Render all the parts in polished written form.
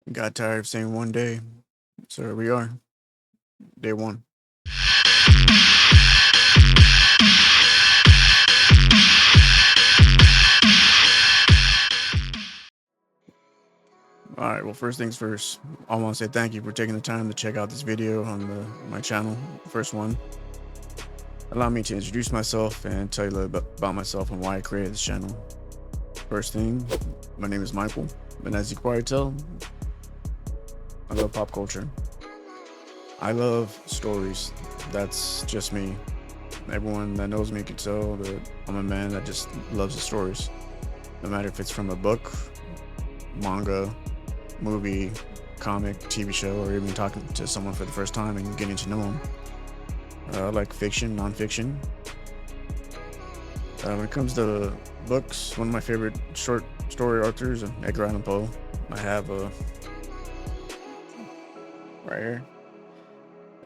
Got tired of saying one day, so here we are, day one. All right, well, first things first, I want to say thank you for taking the time to check out this video on my channel, first one. Allow me to introduce myself and tell you a little bit about myself and why I created this channel. First thing, my name is Michael, and as you can probably tell, I love pop culture. I love stories. That's just me. Everyone that knows me can tell that I'm a man that just loves the stories. No matter if it's from a book, manga, movie, comic, TV show, or even talking to someone for the first time and getting to know them. I like fiction, nonfiction. When it comes to books, one of my favorite short story authors, Edgar Allan Poe. I have right here.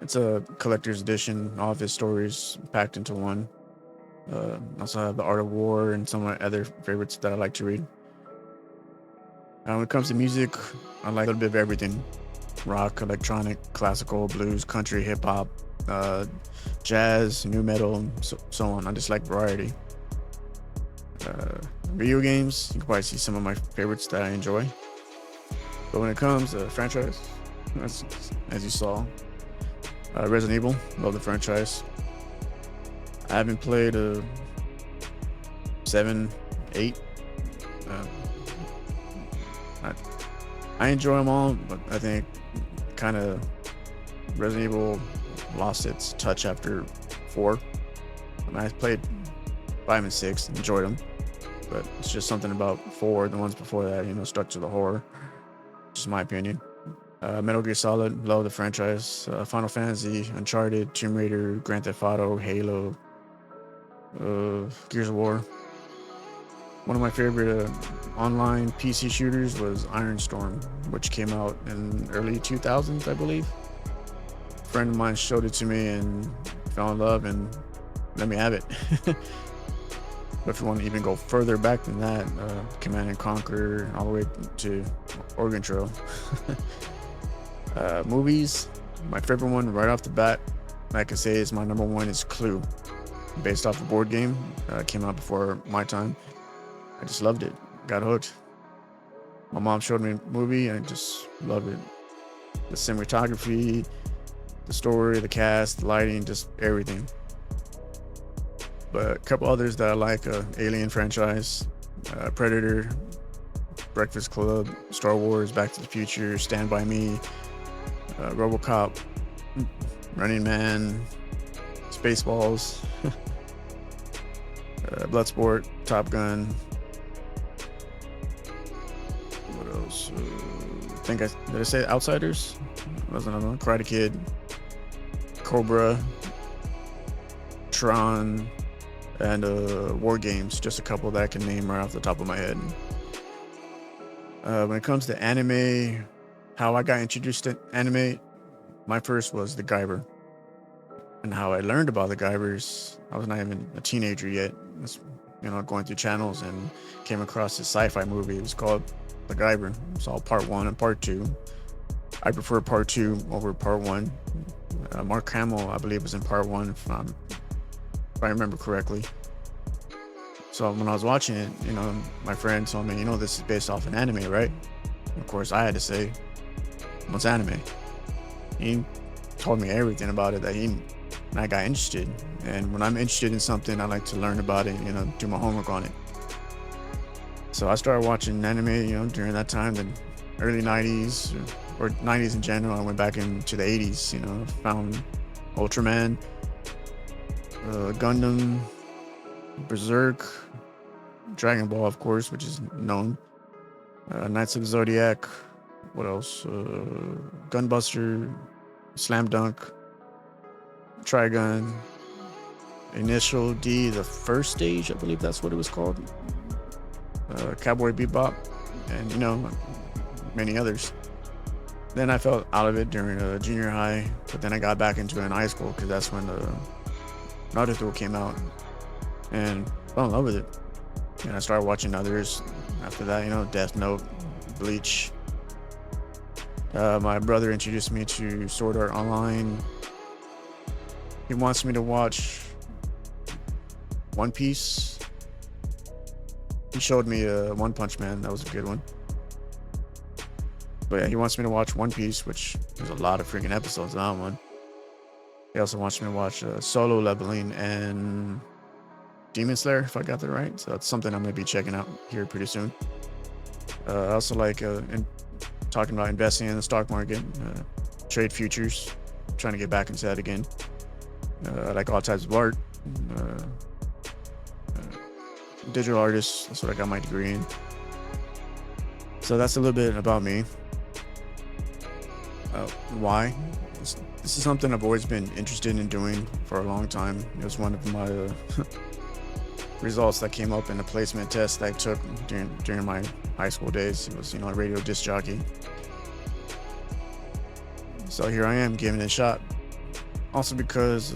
It's a collector's edition, all of his stories packed into one. Also have The Art of War and some of my other favorites that I like to read. When it comes to music, I like a little bit of everything. Rock, electronic, classical, blues, country, hip hop, jazz, new metal, and so on. I just like variety. Video games, you can probably see some of my favorites that I enjoy. But when it comes to franchise, as you saw, Resident Evil, love the franchise. I haven't played 7, 8. I enjoy them all, but I think kind of Resident Evil lost its touch after 4. I played 5 and 6, enjoyed them, but it's just something about 4, the ones before that, stuck to the horror. Just my opinion. Metal Gear Solid, love the franchise. Final Fantasy, Uncharted, Tomb Raider, Grand Theft Auto, Halo, Gears of War. One of my favorite online PC shooters was Iron Storm, which came out in early 2000s, I believe. A friend of mine showed it to me and fell in love and let me have it. But if you want to even go further back than that, Command and Conquer, all the way to Oregon Trail. Movies, my favorite one right off the bat, I can say is my number one is Clue, based off a board game. Came out before my time. I just loved it, got hooked. My mom showed me a movie and I just loved it. The cinematography, the story, the cast, the lighting, just everything. But a couple others that I like, Alien franchise, Predator, Breakfast Club, Star Wars, Back to the Future, Stand By Me, RoboCop, Running Man, Spaceballs, Bloodsport, Top Gun. What else? Did I say Outsiders? Wasn't another one. Karate Kid, Cobra, Tron, and War Games. Just a couple that I can name right off the top of my head. When it comes to anime, how I got introduced to anime, my first was the Guyver. And how I learned about the Guyvers, I was not even a teenager yet. Going through channels and came across this sci-fi movie. It was called The Guyver. Saw part 1 and part 2. I prefer part 2 over part 1. Mark Hamill, I believe, was in part 1, if I remember correctly. So when I was watching it, my friend told me, this is based off an anime, right? Of course, I had to say, what's anime? He told me everything about it and I got interested. And when I'm interested in something, I like to learn about it, do my homework on it. So I started watching anime, during that time, the early 90s or 90s in general. I went back into the 80s, found Ultraman, Gundam, Berserk, Dragon Ball, of course, which is known, Knights of the Zodiac, what else? Gunbuster, Slam Dunk, Trigun, Initial D, the first stage, I believe that's what it was called, Cowboy Bebop, and many others. Then I felt out of it during junior high, but then I got back into it in high school because that's when Naruto came out, and fell in love with it. And I started watching others after that, Death Note, Bleach, My brother introduced me to Sword Art Online. He wants me to watch One Piece. He showed me One Punch Man. That was a good one. But yeah, he wants me to watch One Piece, which there's a lot of freaking episodes on that one. He also wants me to watch Solo Leveling and Demon Slayer, if I got that right. So that's something I'm going to be checking out here pretty soon. I also like talking about investing in the stock market, trade futures, trying to get back into that again. I like all types of art, digital artist. That's what I got my degree in. So that's a little bit about me. Why? This is something I've always been interested in doing for a long time. It was one of my results that came up in a placement test that I took during my high school days. It was, a radio disc jockey. So here I am giving it a shot. Also because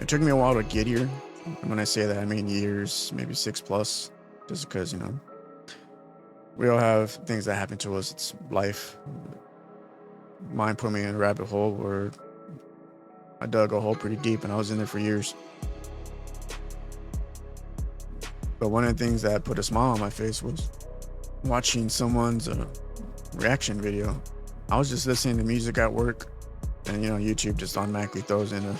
it took me a while to get here. And when I say that, I mean years, maybe 6+, just because, we all have things that happen to us. It's life. Mine put me in a rabbit hole where I dug a hole pretty deep and I was in there for years. But one of the things that put a smile on my face was watching someone's reaction video. I was just listening to music at work, and YouTube just automatically throws in a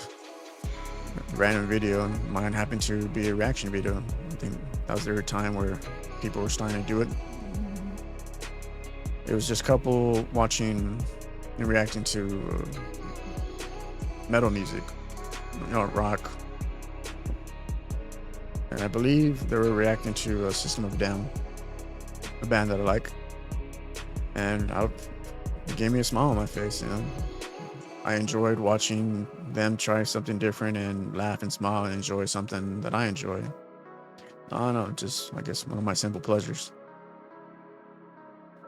random video, and mine happened to be a reaction video. I think that was their time where people were starting to do it. It was just a couple watching and reacting to metal music, rock. And I believe they were reacting to a System of a Down, a band that I like. And it gave me a smile on my face, I enjoyed watching them try something different and laugh and smile and enjoy something that I enjoy. I don't know, just, I guess, one of my simple pleasures.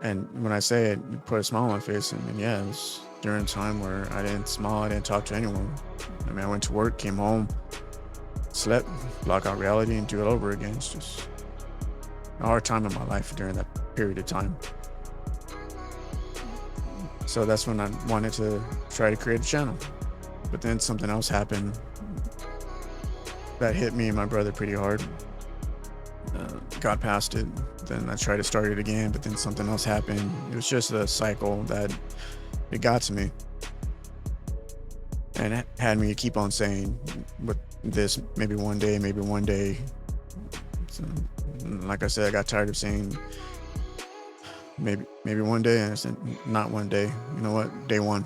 And when I say it put a smile on my face, and yeah, it was during a time where I didn't smile, I didn't talk to anyone. I went to work, came home, slept, block out reality, and do it over again. It's just a hard time in my life during that period of time. So that's when I wanted to try to create a channel. But then something else happened that hit me and my brother pretty hard. Got past it. Then I tried to start it again, but then something else happened. It was just a cycle that it got to me. And it had me keep on saying, with this, maybe one day. So, like I said, I got tired of saying maybe one day, and I said not one day. You know what? Day one.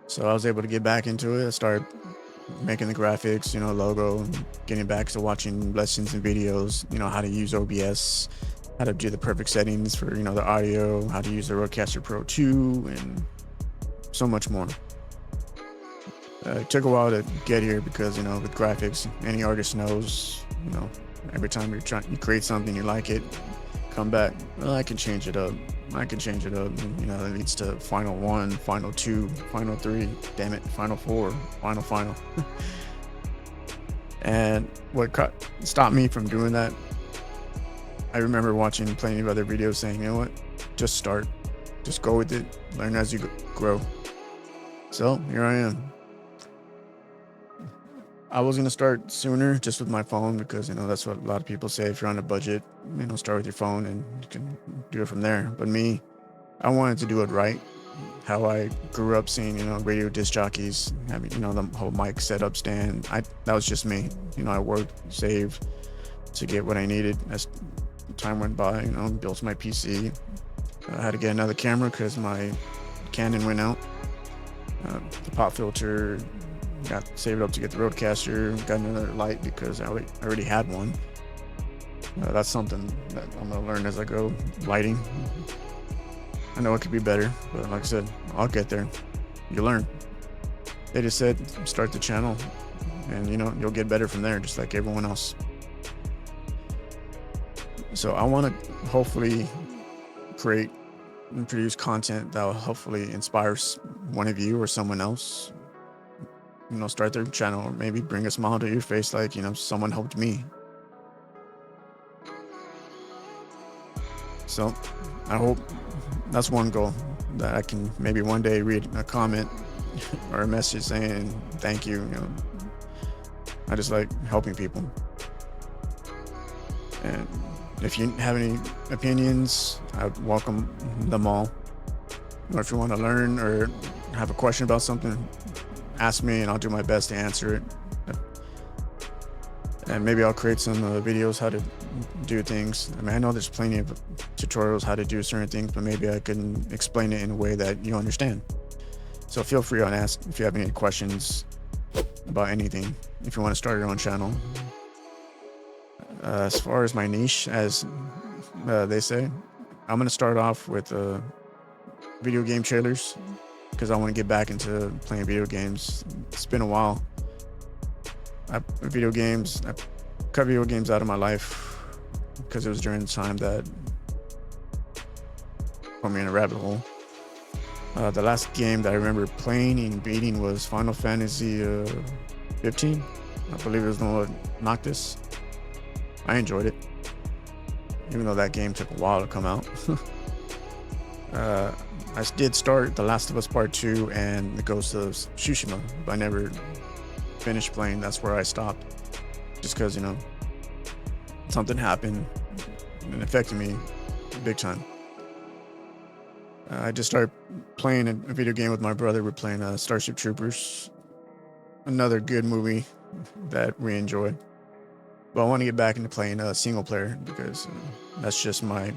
So I was able to get back into it. I started making the graphics, logo, and getting back to watching lessons and videos, how to use OBS, how to do the perfect settings for, the audio, how to use the Rodecaster Pro 2, and so much more. It took a while to get here because, with graphics, any artist knows, every time you create something, you like it, come back, well, I can change it up. It leads to final 1, final 2, final 3, damn it, final 4, final. And what stopped me from doing that, I remember watching plenty of other videos saying, you know what, just start, just go with it, learn as you grow. So here I am. I was going to start sooner just with my phone because, that's what a lot of people say. If you're on a budget, start with your phone and you can do it from there. But me, I wanted to do it right. How I grew up seeing, radio disc jockeys, having, the whole mic setup stand. That was just me. I worked, saved to get what I needed. As time went by, built my PC. I had to get another camera because my Canon went out. The pop filter, got saved up to get the Rodecaster, got another light because I already had one. That's something that I'm going to learn as I go, lighting. I know it could be better, but like I said, I'll get there. You learn. They just said, start the channel and you'll get better from there, just like everyone else. So I want to hopefully create and produce content that will hopefully inspire one of you or someone else, start their channel, or maybe bring a smile to your face like, someone helped me. So I hope that's one goal. that I can maybe one day read a comment or a message saying thank you. You know, I just like helping people. And if you have any opinions, I welcome them all. Or if you want to learn or have a question about something, ask me and I'll do my best to answer it. And maybe I'll create some videos how to do things. I mean, I know there's plenty of tutorials how to do certain things, but maybe I can explain it in a way that you understand. So feel free to ask if you have any questions about anything, if you want to start your own channel. As far as my niche, as they say, I'm going to start off with video game trailers because I want to get back into playing video games. It's been a while. I cut video games out of my life because it was during the time that put me in a rabbit hole. The last game that I remember playing and beating was Final Fantasy 15. I believe it was the one with Noctis. I enjoyed it, even though that game took a while to come out. I did start The Last of Us Part 2 and The Ghost of Tsushima, but I never finished playing. That's where I stopped, just because, you know, something happened and it affected me big time. I just started playing a video game with my brother. We're playing Starship Troopers, another good movie that we enjoyed. But I want to get back into playing single player because that's just my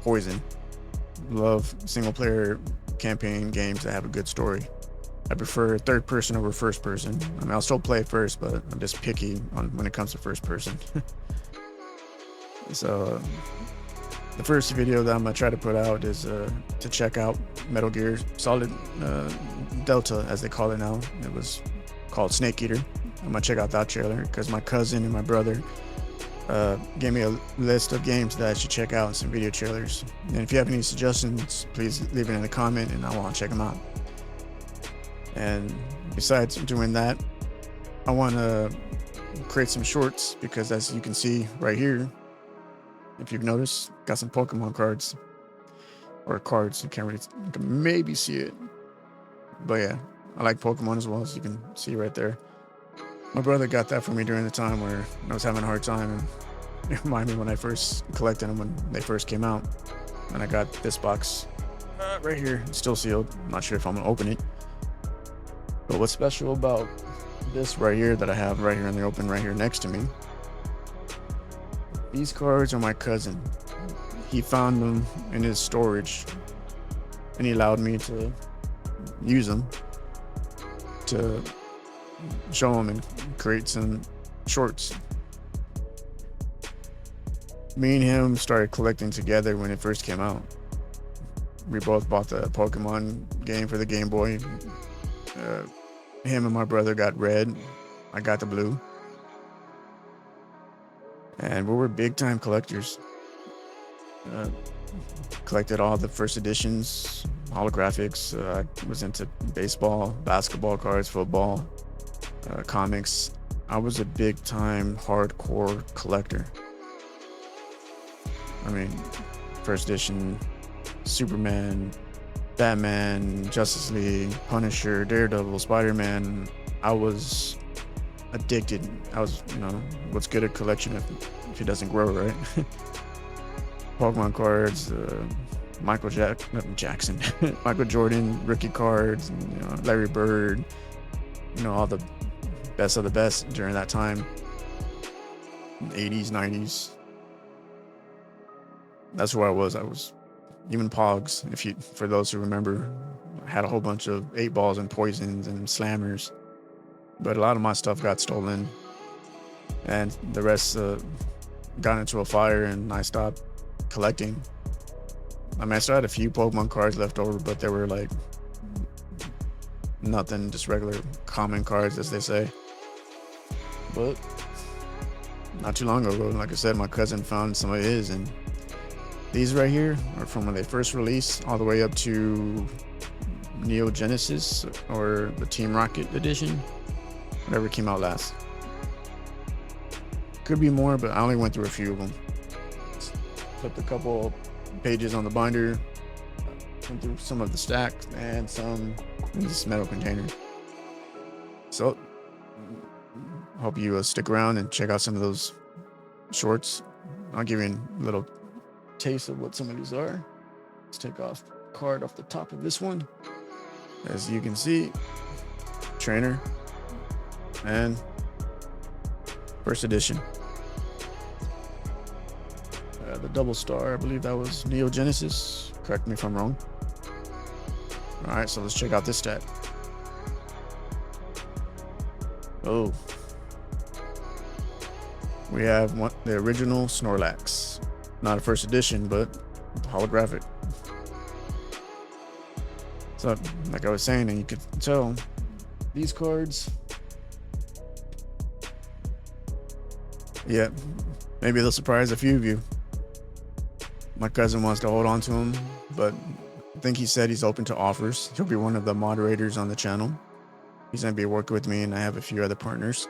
poison. Love single player campaign games that have a good story. I prefer third person over first person. I mean, I'll still play first, but I'm just picky on when it comes to first person. So the first video that I'm gonna try to put out is to check out Metal Gear Solid Delta, as they call it now. It was called Snake Eater. I'm gonna check out that trailer because my cousin and my brother gave me a list of games that I should check out and some video trailers. And if you have any suggestions, please leave it in the comment and I want to check them out. And besides doing that, I want to create some shorts because, as you can see right here, if you've noticed, got some Pokemon cards or cards. You can maybe see it, but yeah, I like Pokemon as well, as you can see right there. My brother got that for me during the time where I was having a hard time, and it reminded me when I first collected them when they first came out. And I got this box right here, it's still sealed. I'm not sure if I'm gonna open it. But what's special about this right here that I have right here in the open right here next to me, these cards are my cousin. He found them in his storage and he allowed me to use them to show them and create some shorts. Me and him started collecting together when it first came out. We both bought the Pokemon game for the Game Boy. Him and my brother got red. I got the blue. And we were big time collectors. Collected all the first editions, holographics. I was into baseball, basketball cards, football, comics. I was a big time hardcore collector. I mean, first edition, Superman, Batman, Justice League, Punisher, Daredevil, Spider-Man. I was addicted. I was, you know, what's good at collection if it doesn't grow, right? Pokemon cards, Michael Jackson, Michael Jordan, rookie cards, and, you know, Larry Bird, you know, all the best of the best during that time, 80s, 90s. That's where I was. Even Pogs, for those who remember, I had a whole bunch of 8-balls and poisons and slammers, but a lot of my stuff got stolen, and the rest got into a fire, and I stopped collecting. I mean, I still had a few Pokemon cards left over, but they were like nothing, just regular common cards, as they say. But not too long ago, like I said, my cousin found some of his, and these right here are from when they first released all the way up to Neo Genesis or the Team Rocket edition, whatever came out last. Could be more, but I only went through a few of them. Flipped a couple pages on the binder, went through some of the stacks and some in this metal container. So hope you stick around and check out some of those shorts. I'll give you a little taste of what some of these are. Let's take off the card off the top of this one. As you can see, trainer and first edition. The double star, I believe that was Neo Genesis. Correct me if I'm wrong. All right, so let's check out this stat. Oh, we have the original Snorlax, not a first edition, but holographic. So, like I was saying, and you could tell, these cards, yeah, maybe they'll surprise a few of you. My cousin wants to hold on to him, but I think he said he's open to offers. He'll be one of the moderators on the channel. He's going to be working with me, and I have a few other partners.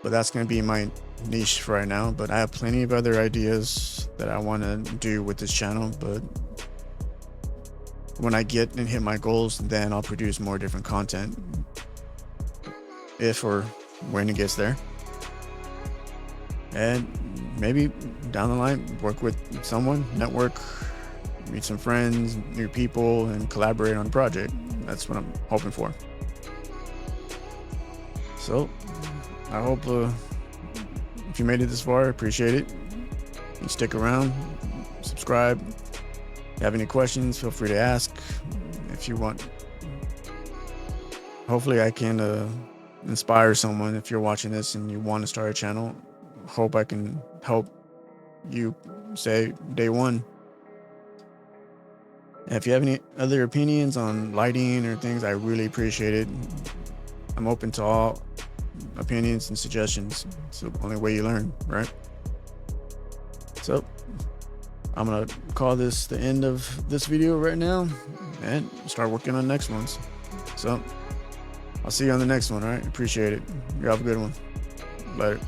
But that's going to be my niche for right now. But I have plenty of other ideas that I want to do with this channel. But when I get and hit my goals, then I'll produce more different content. If or when it gets there. And maybe down the line, work with someone, network, meet some friends, new people, and collaborate on a project. That's what I'm hoping for. So I hope if you made it this far, I appreciate it. You stick around, subscribe. If you have any questions, feel free to ask. If you want, hopefully I can inspire someone. If you're watching this and you want to start a channel, hope I can help you say day one. And if you have any other opinions on lighting or things, I really appreciate it. I'm open to all opinions and suggestions. It's the only way you learn, right? So I'm gonna call this the end of this video right now and start working on the next ones. So I'll see you on the next one. All right, appreciate it. You have a good one. Later.